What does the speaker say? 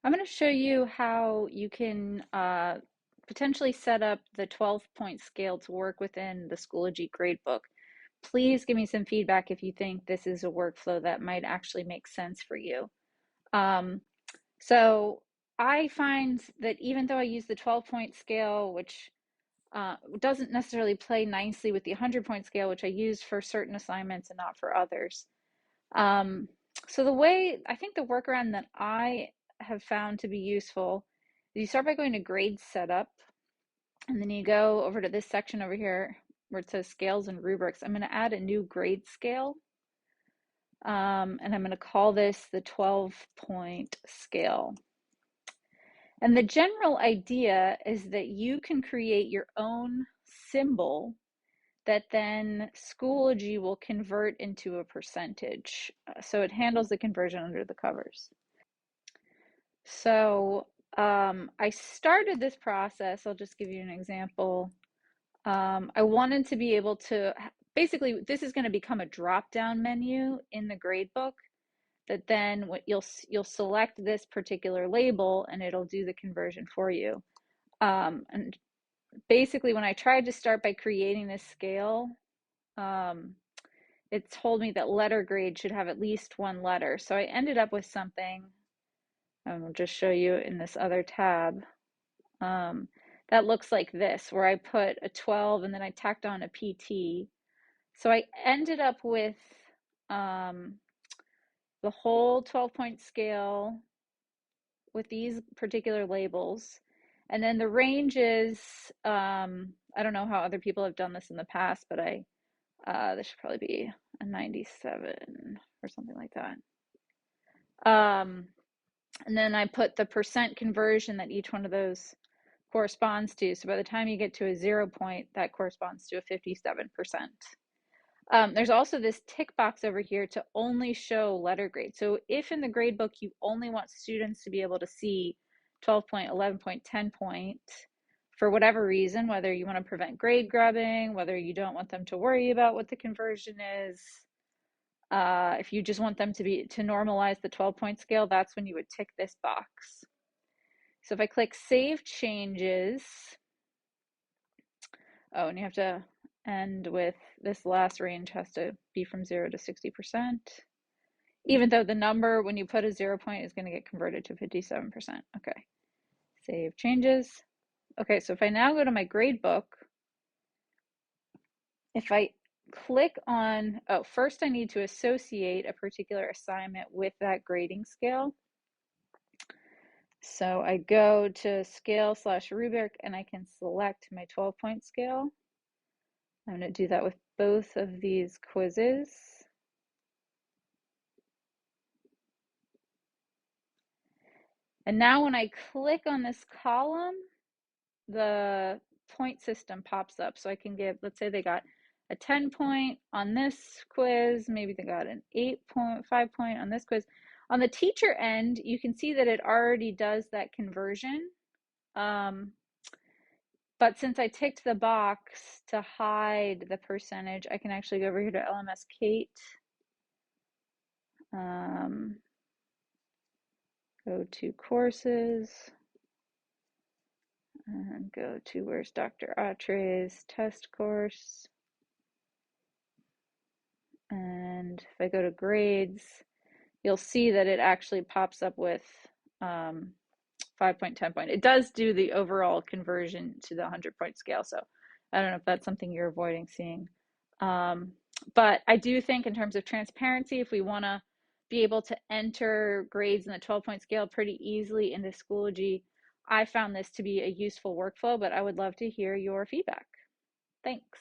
I'm going to show you how you can potentially set up the 12-point scale to work within the Schoology Gradebook. Please give me some feedback if you think this is a workflow that might actually make sense for you. Um, so I find that even though I use the 12-point scale, which doesn't necessarily play nicely with the 100-point scale, which I use for certain assignments and not for others. Um, so I think the workaround that I have found to be useful is you start by going to grade setup, and then you go over to this section over here where it says scales and rubrics. I'm going to add a new grade scale, and I'm going to call this the 12-point scale. And the general idea is that you can create your own symbol that then Schoology will convert into a percentage. So it handles the conversion under the covers. So I started this process. I'll just give you an example. I wanted to be able to, basically, this is going to become a drop-down menu in the gradebook that then what you'll select this particular label and it'll do the conversion for you. And basically, when I tried to start by creating this scale, it told me that letter grade should have at least one letter. So I ended up with something, and I'll just show you in this other tab, that looks like this, where I put a 12 and then I tacked on a PT. So I ended up with the whole 12-point scale with these particular labels. And then the ranges, I don't know how other people have done this in the past, but this should probably be a 97 or something like that. And then I put the percent conversion that each one of those corresponds to. So by the time you get to a 0 point, that corresponds to a 57%. There's also this tick box over here to only show letter grade. So if in the grade book you only want students to be able to see 12 point, 11 point, 10 point, for whatever reason, whether you want to prevent grade grubbing, whether you don't want them to worry about what the conversion is, if you just want them to normalize the 12-point scale, that's when you would tick this box. So if I click Save Changes, oh, and you have to end with this last range has to be from 0 to 60%, even though the number when you put a 0 point is going to get converted to 57%. Okay, Save Changes. Okay, so if I now go to my grade book, if I click on, oh, first I need to associate a particular assignment with that grading scale. So I go to scale/rubric and I can select my 12-point scale. I'm going to do that with both of these quizzes. And now when I click on this column, the point system pops up. So I can give, let's say they got a 10 point on this quiz, maybe they got an 8.5 point on this quiz. On the teacher end, you can see that it already does that conversion. But since I ticked the box to hide the percentage, I can actually go over here to LMS Kate. Go to courses and go to where's Dr. Atre's test course. And if I go to grades, you'll see that it actually pops up with 5 point, 10 point. It does do the overall conversion to the 100-point scale. So I don't know if that's something you're avoiding seeing. But I do think in terms of transparency, if we want to be able to enter grades in the 12-point scale pretty easily into Schoology, I found this to be a useful workflow, but I would love to hear your feedback. Thanks.